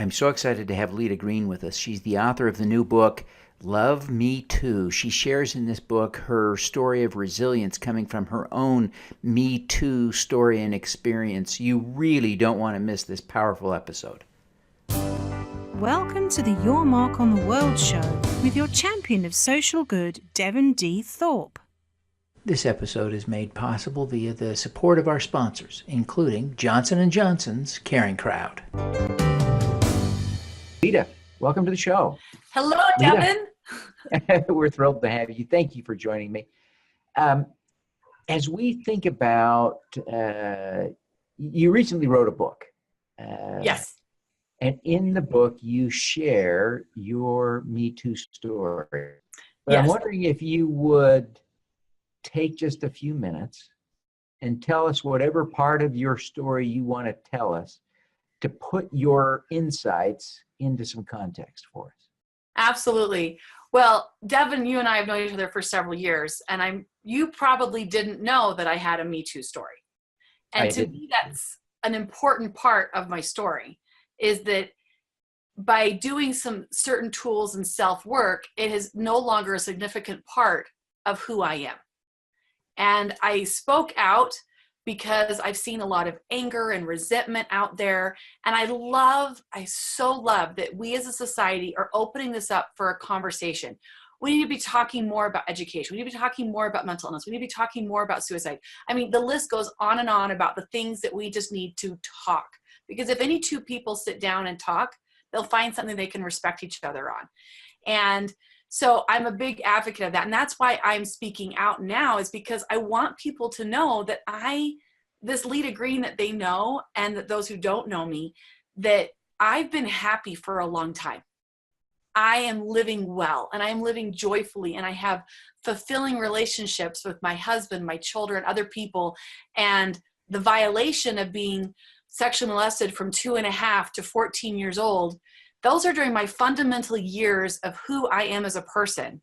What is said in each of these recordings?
I'm so excited to have Leta Greene with us. She's the author of the new book, Love Me Too. She shares in this book her story of resilience coming from her own Me Too story and experience. You really don't want to miss this powerful episode. Welcome to the Your Mark on the World show with your champion of social good, Devin D. Thorpe. This episode is made possible via the support of our sponsors, including Johnson & Johnson's Caring Crowd. Leta, welcome to the show. Hello, Devin. We're thrilled to have you. Thank you for joining me. As we think about, you recently wrote a book. Yes. And in the book, you share your Me Too story. But Yes. I'm wondering if you would take just a few minutes and tell us whatever part of your story you want to tell us to put your insights into some context for us. Absolutely. Well, Devin, you and I have known each other for several years, and you probably didn't know that I had a Me Too story. And to me, that's an important part of my story, is that by doing some certain tools and self-work, it is no longer a significant part of who I am. And I spoke out because I've seen a lot of anger and resentment out there. And I so love that we as a society are opening this up for a conversation. We need to be talking more about education. We need to be talking more about mental illness. We need to be talking more about suicide. I mean, the list goes on and on about the things that we just need to talk. Because if any two people sit down and talk, they'll find something they can respect each other on. And so I'm a big advocate of that. And that's why I'm speaking out now, is because I want people to know that this Leta Greene that they know, and that those who don't know me, that I've been happy for a long time. I am living well, and I am living joyfully, and I have fulfilling relationships with my husband, my children, other people. And the violation of being sexually molested from 2.5 to 14 years old, those are during my fundamental years of who I am as a person,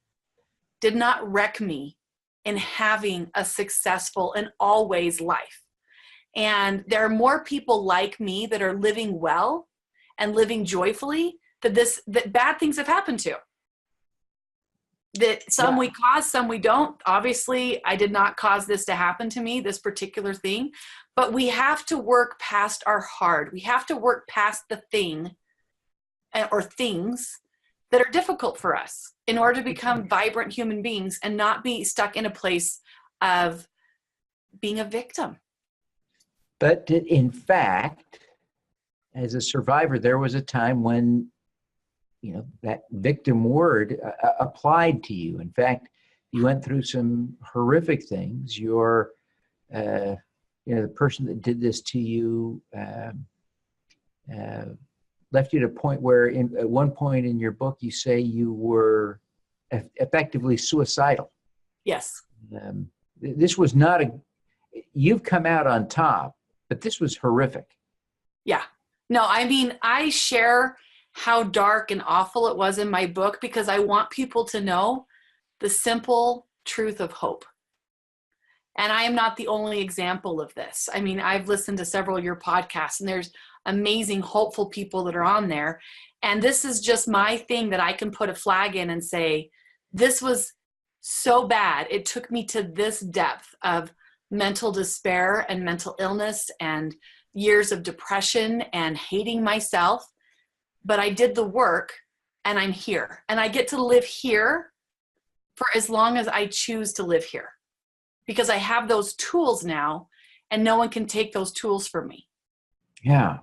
did not wreck me in having a successful and always life. And there are more people like me that are living well and living joyfully that bad things have happened to. That some we cause, some we don't. Obviously, I did not cause this to happen to me, this particular thing. But we have to work past our hard. We have to work past the thing or things that are difficult for us in order to become vibrant human beings and not be stuck in a place of being a victim. But in fact, as a survivor, there was a time when, that victim word applied to you. In fact, you went through some horrific things. The person that did this to you left you at a point where at one point in your book, you say you were effectively suicidal. Yes. This was not you've come out on top, but this was horrific. Yeah. No, I mean, I share how dark and awful it was in my book because I want people to know the simple truth of hope. And I am not the only example of this. I mean, I've listened to several of your podcasts, and there's amazing, hopeful people that are on there. And this is just my thing that I can put a flag in and say, this was so bad. It took me to this depth of mental despair and mental illness and years of depression and hating myself. But I did the work, and I'm here. And I get to live here for as long as I choose to live here, because I have those tools now, and no one can take those tools from me. Yeah.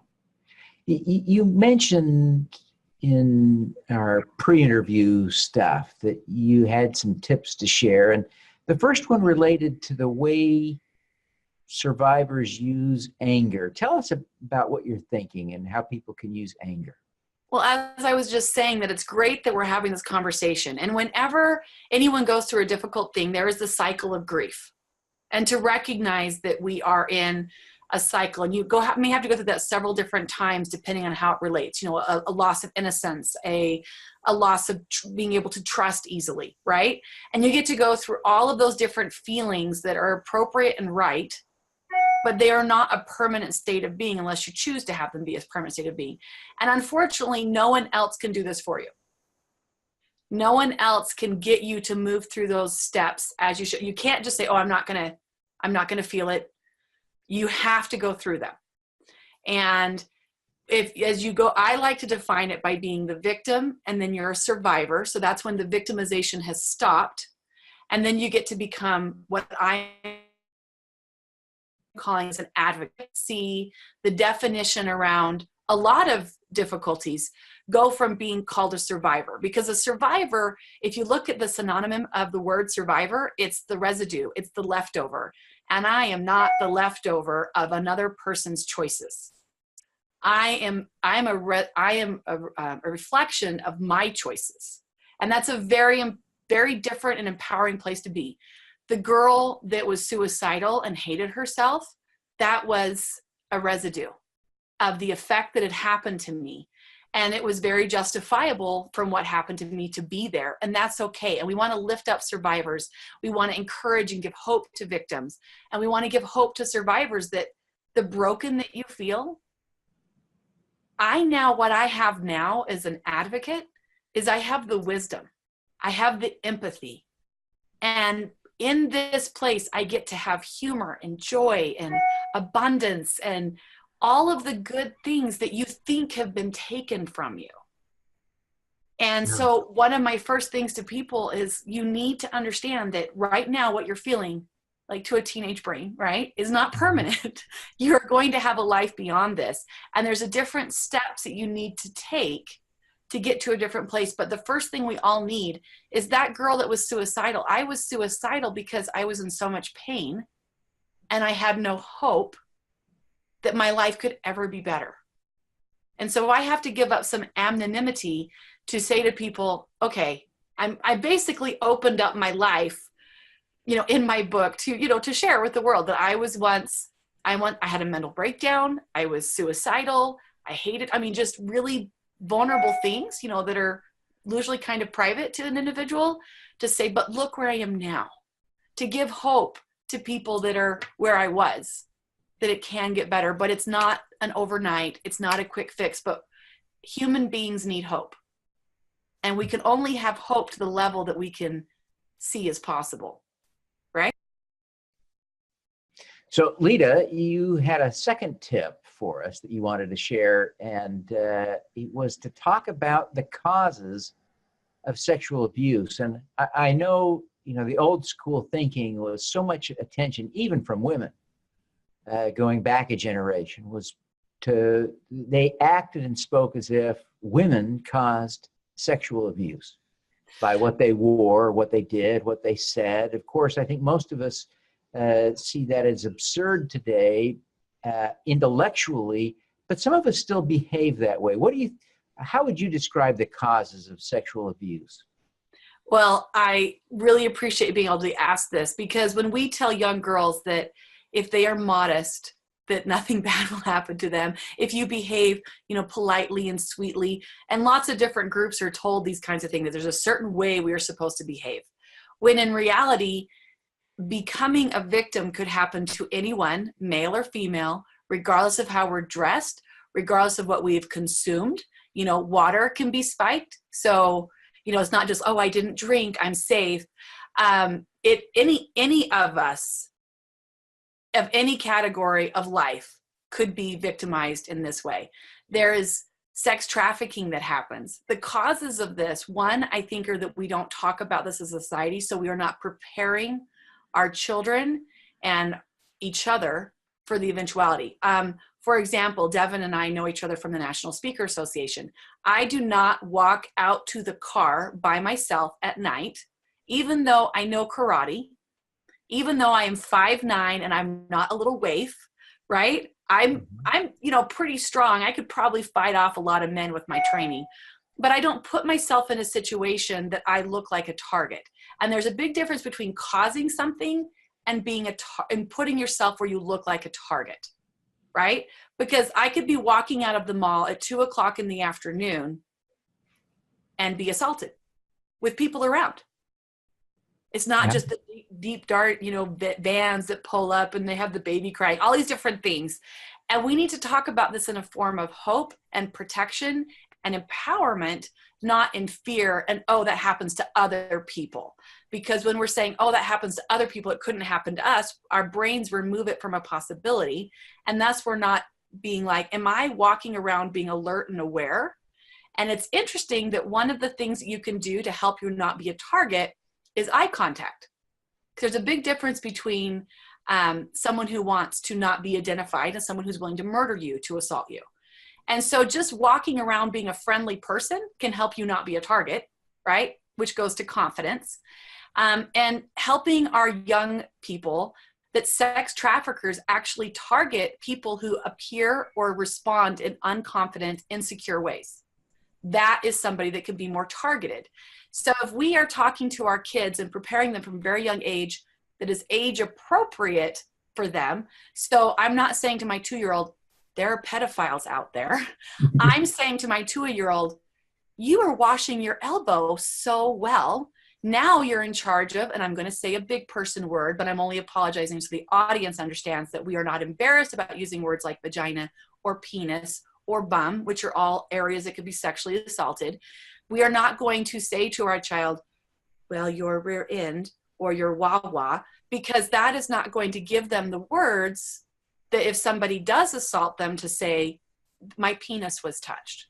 You mentioned in our pre-interview stuff that you had some tips to share. And the first one related to the way survivors use anger. Tell us about what you're thinking and how people can use anger. Well, as I was just saying, that it's great that we're having this conversation. And whenever anyone goes through a difficult thing, there is the cycle of grief. And to recognize that we are in a cycle, and you may have to go through that several different times depending on how it relates. A loss of innocence, a loss of being able to trust easily, right? And you get to go through all of those different feelings that are appropriate and right but they are not a permanent state of being unless you choose to have them be a permanent state of being. And unfortunately, no one else can do this for you. No one else can get you to move through those steps as you should. You can't just say, oh, I'm not gonna feel it. You have to go through them. And as you go, I like to define it by being the victim, and then you're a survivor. So that's when the victimization has stopped. And then you get to become what I'm calling as an advocate. See the definition around a lot of difficulties go from being called a survivor, because a survivor, if you look at the synonym of the word survivor, it's the residue, it's the leftover. And I am not the leftover of another person's choices. I am a reflection of my choices. And that's a very, very different and empowering place to be. The girl that was suicidal and hated herself, that was a residue of the effect that had happened to me. And it was very justifiable from what happened to me to be there. And that's okay. And we want to lift up survivors. We want to encourage and give hope to victims. And we want to give hope to survivors that the broken that you feel, what I have now as an advocate is I have the wisdom. I have the empathy. And in this place, I get to have humor and joy and abundance and all of the good things that you think have been taken from you. And so one of my first things to people is you need to understand that right now what you're feeling, like to a teenage brain, right, is not permanent. You're going to have a life beyond this. And there's a different steps that you need to take to get to a different place. But the first thing we all need is that girl that was suicidal. I was suicidal because I was in so much pain and I had no hope that my life could ever be better. And so I have to give up some anonymity to say to people, okay, I basically opened up my life, in my book to share with the world that I was I had a mental breakdown. I was suicidal. I hated, just really vulnerable things, that are usually kind of private to an individual, to say, but look where I am now, to give hope to people that are where I was, that it can get better, but it's not an overnight, it's not a quick fix, but human beings need hope. And we can only have hope to the level that we can see as possible, right? So Leta, you had a second tip for us that you wanted to share, and it was to talk about the causes of sexual abuse. And I know, the old school thinking was so much attention, even from women, going back a generation, they acted and spoke as if women caused sexual abuse by what they wore, what they did, what they said. Of course, I think most of us see that as absurd today, intellectually, but some of us still behave that way. How would you describe the causes of sexual abuse? Well, I really appreciate being able to ask this, because when we tell young girls that if they are modest, that nothing bad will happen to them, if you behave, politely and sweetly, and lots of different groups are told these kinds of things, that there's a certain way we are supposed to behave. When in reality, becoming a victim could happen to anyone, male or female, regardless of how we're dressed, regardless of what we've consumed. Water can be spiked. So, it's not just, oh, I didn't drink, I'm safe. Any of us of any category of life could be victimized in this way. There is sex trafficking that happens. The causes of this, one, I think, are that we don't talk about this as a society, so we are not preparing our children and each other for the eventuality. For example, Devin and I know each other from the National Speaker Association. I do not walk out to the car by myself at night, even though I know karate, even though I am 5'9" and I'm not a little waif, right? I'm pretty strong. I could probably fight off a lot of men with my training, but I don't put myself in a situation that I look like a target. And there's a big difference between causing something and being and putting yourself where you look like a target, right? Because I could be walking out of the mall at 2:00 in the afternoon and be assaulted with people around. It's not Yeah. just the deep, dark, vans that pull up and they have the baby crying, all these different things. And we need to talk about this in a form of hope and protection and empowerment, not in fear and, oh, that happens to other people. Because when we're saying, oh, that happens to other people, it couldn't happen to us, our brains remove it from a possibility. And thus we're not being like, am I walking around being alert and aware? And it's interesting that one of the things that you can do to help you not be a target is eye contact. There's a big difference between someone who wants to not be identified and someone who's willing to murder you, to assault you. And so just walking around being a friendly person can help you not be a target, right? Which goes to confidence. And helping our young people that sex traffickers actually target people who appear or respond in unconfident, insecure ways. That is somebody that can be more targeted. So if we are talking to our kids and preparing them from a very young age that is age appropriate for them. So I'm not saying to my 2-year-old, there are pedophiles out there. I'm saying to my 2-year-old, you are washing your elbow so well. Now you're in charge of, and I'm going to say a big person word, but I'm only apologizing so the audience understands that we are not embarrassed about using words like vagina or penis or bum, which are all areas that could be sexually assaulted. We are not going to say to our child, well, your rear end or your wah-wah, because that is not going to give them the words that if somebody does assault them to say, my penis was touched.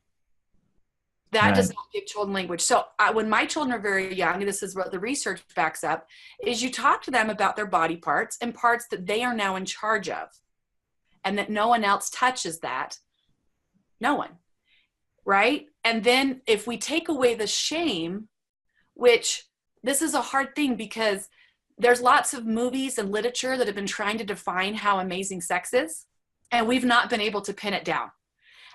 That Right. does not give children language. So when my children are very young, and this is what the research backs up, is you talk to them about their body parts and parts that they are now in charge of and that no one else touches that. No one, right? And then if we take away the shame, which this is a hard thing because there's lots of movies and literature that have been trying to define how amazing sex is, and we've not been able to pin it down.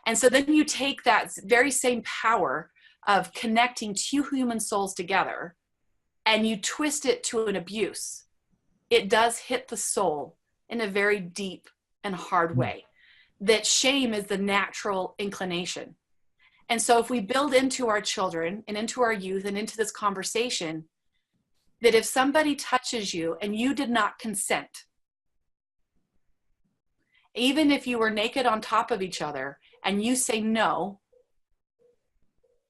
And so then you take that very same power of connecting two human souls together and you twist it to an abuse. It does hit the soul in a very deep and hard way. That shame is the natural inclination. And so if we build into our children and into our youth and into this conversation, that if somebody touches you and you did not consent, even if you were naked on top of each other and you say no,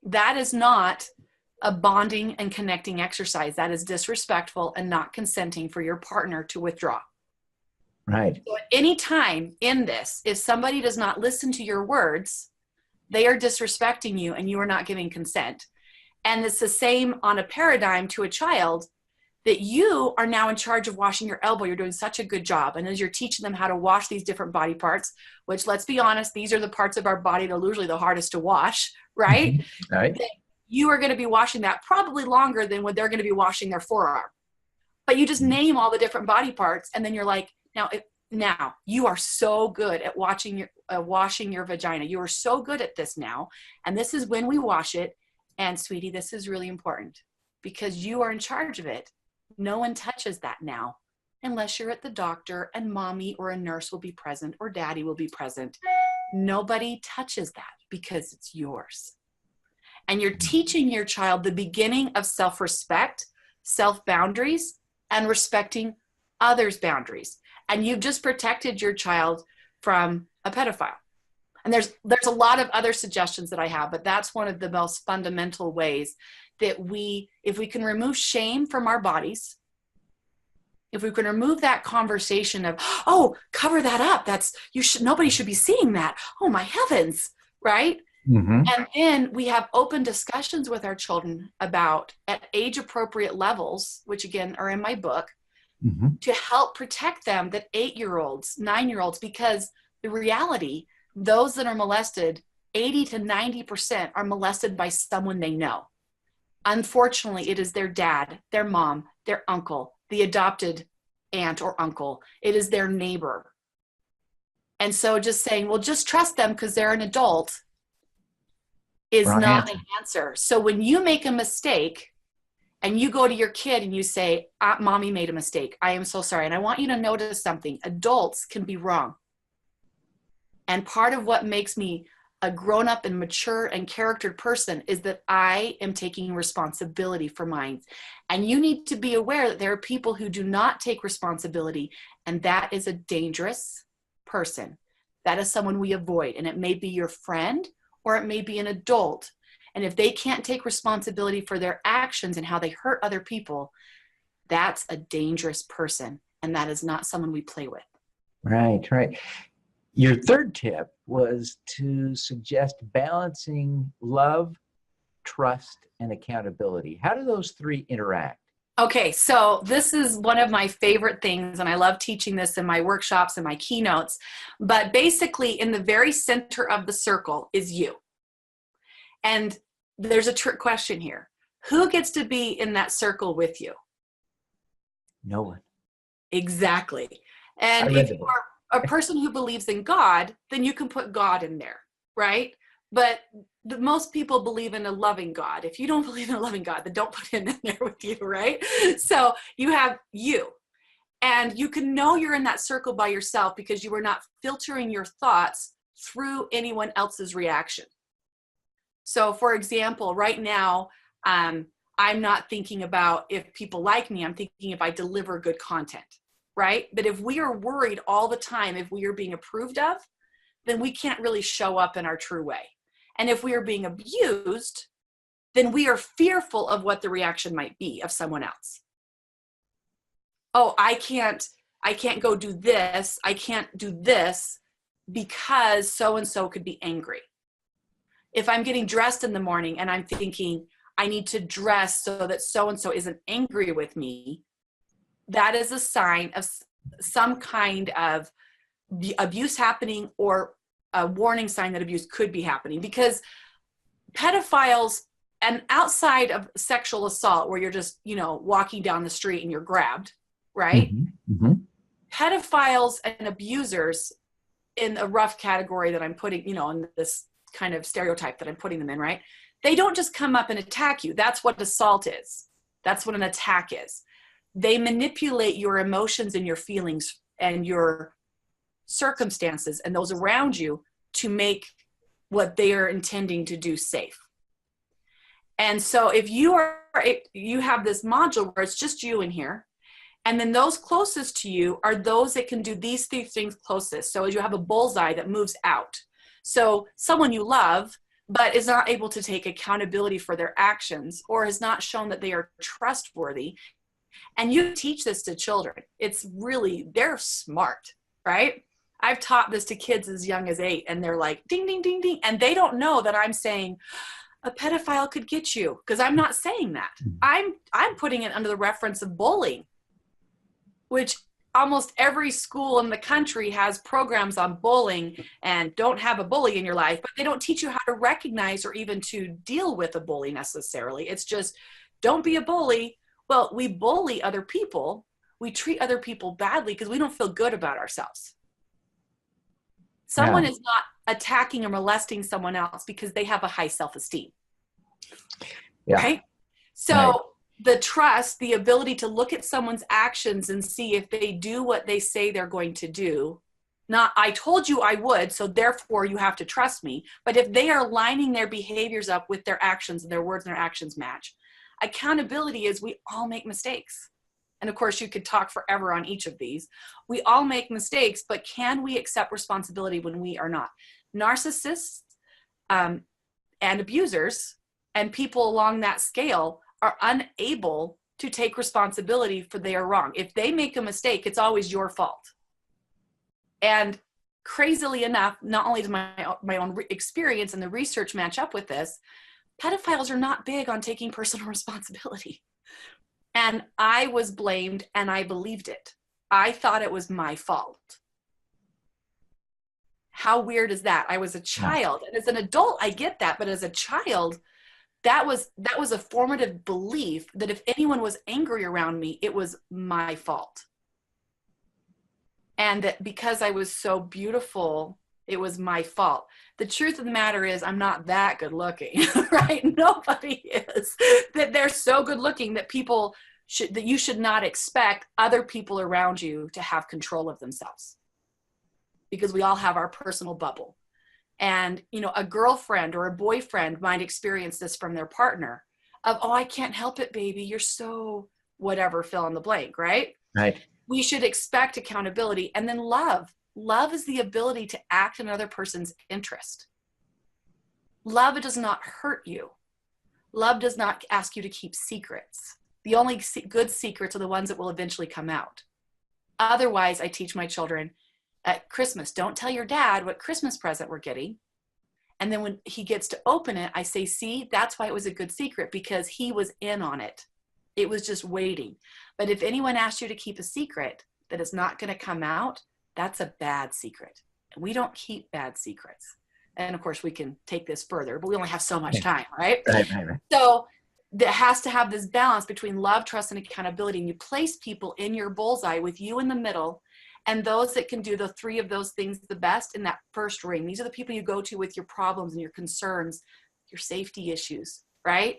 that is not a bonding and connecting exercise. That is disrespectful and not consenting for your partner to withdraw. Right. So at any time in this, if somebody does not listen to your words, they are disrespecting you and you are not giving consent. And it's the same on a paradigm to a child, that you are now in charge of washing your elbow. You're doing such a good job. And as you're teaching them how to wash these different body parts, which, let's be honest, these are the parts of our body that are usually the hardest to wash, right? Right. You are going to be washing that probably longer than when they're going to be washing their forearm. But you just name all the different body parts. And then you're like, now you are so good at washing your vagina. You are so good at this now. And this is when we wash it. And sweetie, this is really important because you are in charge of it. No one touches that now unless you're at the doctor and mommy or a nurse will be present or daddy will be present. Nobody touches that because it's yours. And you're teaching your child the beginning of self-respect, self-boundaries, and respecting others' boundaries. And you've just protected your child from a pedophile. And there's a lot of other suggestions that I have, but that's one of the most fundamental ways that if we can remove shame from our bodies, if we can remove that conversation of, oh, cover that up, nobody should be seeing that. Oh my heavens, right? Mm-hmm. And then we have open discussions with our children about at age appropriate levels, which again are in my book, Mm-hmm. to help protect them, that 8-year-olds, 9-year-olds, because the reality, those that are molested, 80 to 90% are molested by someone they know. Unfortunately, it is their dad, their mom, their uncle, the adopted aunt or uncle. It is their neighbor. And so just saying, well, just trust them because they're an adult is Wrong not answer. an answer. So when you make a mistake and you go to your kid and you say, mommy made a mistake, I am so sorry. And I want you to notice something. Adults can be wrong. And part of what makes me a grown-up and mature and charactered person is that I am taking responsibility for mine. And you need to be aware that there are people who do not take responsibility, and that is a dangerous person. That is someone we avoid, and it may be your friend or it may be an adult. And if they can't take responsibility for their actions and how they hurt other people, that's a dangerous person, and that is not someone we play with. Right, right. Your third tip was to suggest balancing love, trust, and accountability. How do those three interact? Okay, so this is one of my favorite things, and I love teaching this in my workshops and my keynotes. But basically, in the very center of the circle is you. And there's a trick question here. Who gets to be in that circle with you? No one. Exactly. And if you are a person who believes in God, then you can put God in there, right? But most people believe in a loving God. If you don't believe in a loving God, then don't put him in there with you, right? So you have you. And you can know you're in that circle by yourself because you are not filtering your thoughts through anyone else's reaction. So for example, right now, I'm not thinking about if people like me, I'm thinking if I deliver good content, right? But if we are worried all the time, if we are being approved of, then we can't really show up in our true way. And if we are being abused, then we are fearful of what the reaction might be of someone else. Oh, I can't go do this. I can't do this because so-and-so could be angry. If I'm getting dressed in the morning and I'm thinking, I need to dress so that so-and-so isn't angry with me, that is a sign of some kind of abuse happening or a warning sign that abuse could be happening. Because pedophiles, and outside of sexual assault where you're just, walking down the street and you're grabbed, right? Mm-hmm. Mm-hmm. Pedophiles and abusers in a rough category that I'm putting, in this kind of stereotype that I'm putting them in, right? They don't just come up and attack you. That's what assault is. That's what an attack is. They manipulate your emotions and your feelings and your circumstances and those around you to make what they are intending to do safe. And so if you have this module where it's just you in here, and then those closest to you are those that can do these three things closest. So you have a bullseye that moves out. So someone you love, but is not able to take accountability for their actions or has not shown that they are trustworthy. And you teach this to children. They're smart, right? I've taught this to kids as young as 8, and they're like, ding, ding, ding, ding. And they don't know that I'm saying a pedophile could get you, because I'm not saying that. I'm putting it under the reference of bullying, which almost every school in the country has programs on bullying and don't have a bully in your life, but they don't teach you how to recognize or even to deal with a bully necessarily. It's just, don't be a bully. Well, we bully other people. We treat other people badly because we don't feel good about ourselves. Someone is not attacking or molesting someone else because they have a high self-esteem. Yeah. Right? So the trust, the ability to look at someone's actions and see if they do what they say they're going to do. Not, I told you I would, so therefore you have to trust me. But if they are lining their behaviors up with their actions and their words and their actions match. Accountability is we all make mistakes. And of course, you could talk forever on each of these. We all make mistakes, but can we accept responsibility when we are not? Narcissists and abusers and people along that scale are unable to take responsibility for they are wrong. If they make a mistake, it's always your fault. And crazily enough, not only does my own experience and the research match up with this, pedophiles are not big on taking personal responsibility. And I was blamed and I believed it. I thought it was my fault. How weird is that? I was a child. And as an adult, I get that. But as a child, that was a formative belief that if anyone was angry around me, it was my fault. And that because I was so beautiful, it was my fault. The truth of the matter is I'm not that good looking, right? Nobody is. That they're so good looking that that you should not expect other people around you to have control of themselves. Because we all have our personal bubble. And, you know, a girlfriend or a boyfriend might experience this from their partner of, oh, I can't help it, baby. You're so whatever, fill in the blank, right? Right. We should expect accountability. And then love. Love is the ability to act in another person's interest. Love does not hurt you. Love does not ask you to keep secrets. The only good secrets are the ones that will eventually come out. Otherwise, I teach my children at Christmas, don't tell your dad what Christmas present we're getting. And then when he gets to open it, I say, see, that's why it was a good secret, because he was in on it. It was just waiting. But if anyone asks you to keep a secret that is not going to come out, that's a bad secret. And we don't keep bad secrets. And of course, we can take this further, but we only have so much time, right? Right. So that has to have this balance between love, trust, and accountability. And you place people in your bullseye with you in the middle, and those that can do the three of those things the best in that first ring. These are the people you go to with your problems and your concerns, your safety issues, right?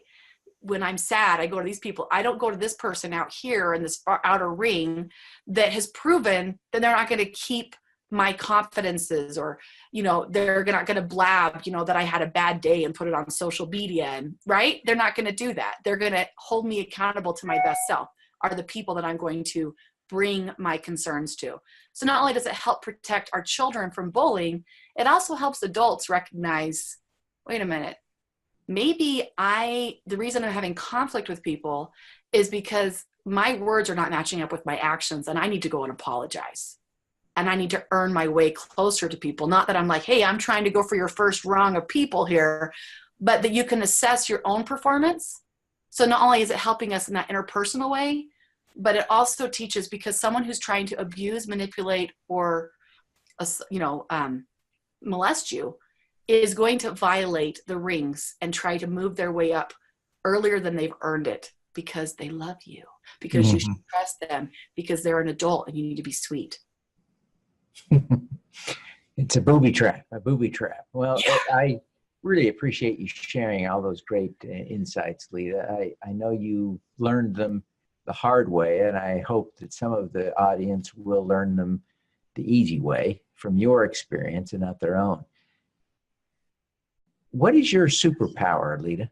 When I'm sad, I go to these people. I don't go to this person out here in this outer ring that has proven that they're not going to keep my confidences, or, you know, they're not going to blab, you know, that I had a bad day and put it on social media, and right. They're not going to do that. They're going to hold me accountable to my best self, are the people that I'm going to bring my concerns to. So not only does it help protect our children from bullying, it also helps adults recognize, wait a minute, maybe the reason I'm having conflict with people is because my words are not matching up with my actions, and I need to go and apologize. And I need to earn my way closer to people. Not that I'm like, hey, I'm trying to go for your first rung of people here, but that you can assess your own performance. So not only is it helping us in that interpersonal way, but it also teaches, because someone who's trying to abuse, manipulate, or, you know, molest you is going to violate the rings and try to move their way up earlier than they've earned it, because they love you, because you should trust them, because they're an adult and you need to be sweet. It's a booby trap. Well, Yeah. I really appreciate you sharing all those great insights, Leta. I know you learned them the hard way, and I hope that some of the audience will learn them the easy way from your experience and not their own. What is your superpower, Leta?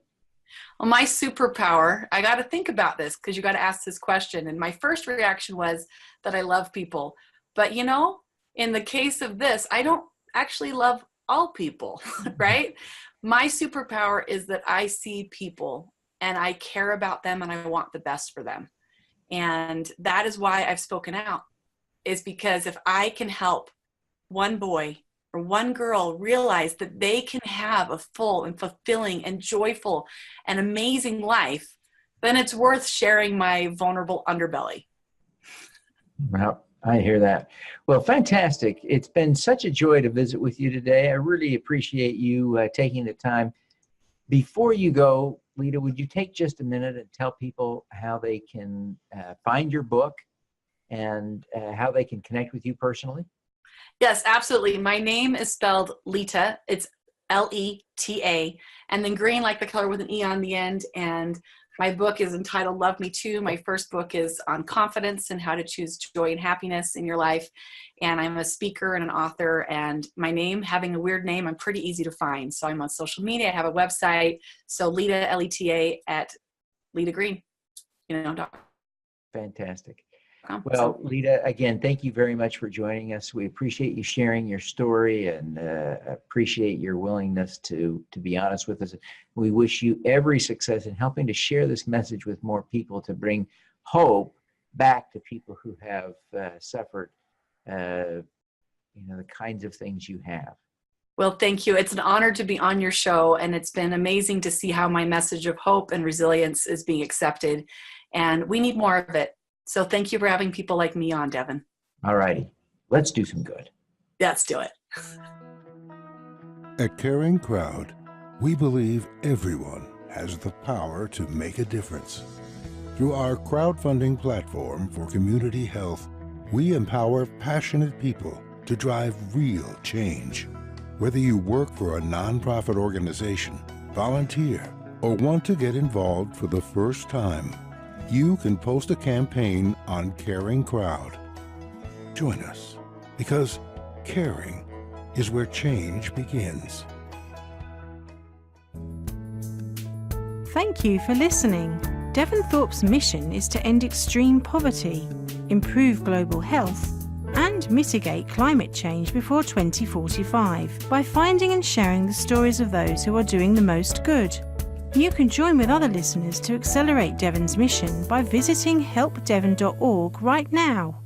Well, my superpower, I got to think about this, because you got to ask this question. And my first reaction was that I love people. But, you know, in the case of this, I don't actually love all people, right? My superpower is that I see people and I care about them and I want the best for them. And that is why I've spoken out, is because if I can help one boy or one girl realize that they can have a full and fulfilling and joyful and amazing life, then it's worth sharing my vulnerable underbelly. Well, I hear that. Well, fantastic. It's been such a joy to visit with you today. I really appreciate you taking the time. Before you go, Leta, would you take just a minute and tell people how they can find your book and how they can connect with you personally? Yes, absolutely. My name is spelled Leta. It's Leta, and then green like the color with an E on the end. And my book is entitled Love Me Too. My first book is on confidence and how to choose joy and happiness in your life. And I'm a speaker and an author. And my name, having a weird name, I'm pretty easy to find. So I'm on social media. I have a website. So Leta, Leta, at Leta Greene. Fantastic. Well, Leta, again, thank you very much for joining us. We appreciate you sharing your story and appreciate your willingness to be honest with us. We wish you every success in helping to share this message with more people, to bring hope back to people who have suffered, the kinds of things you have. Well, thank you. It's an honor to be on your show, and it's been amazing to see how my message of hope and resilience is being accepted, and we need more of it. So thank you for having people like me on, Devin. All righty. Let's do some good. Let's do it. At Caring Crowd, we believe everyone has the power to make a difference. Through our crowdfunding platform for community health, we empower passionate people to drive real change. Whether you work for a nonprofit organization, volunteer, or want to get involved for the first time, you can post a campaign on Caring Crowd. Join us, because caring is where change begins. Thank you for listening. Devin Thorpe's mission is to end extreme poverty, improve global health, and mitigate climate change before 2045 by finding and sharing the stories of those who are doing the most good. You can join with other listeners to accelerate Devin's mission by visiting helpdevin.org right now.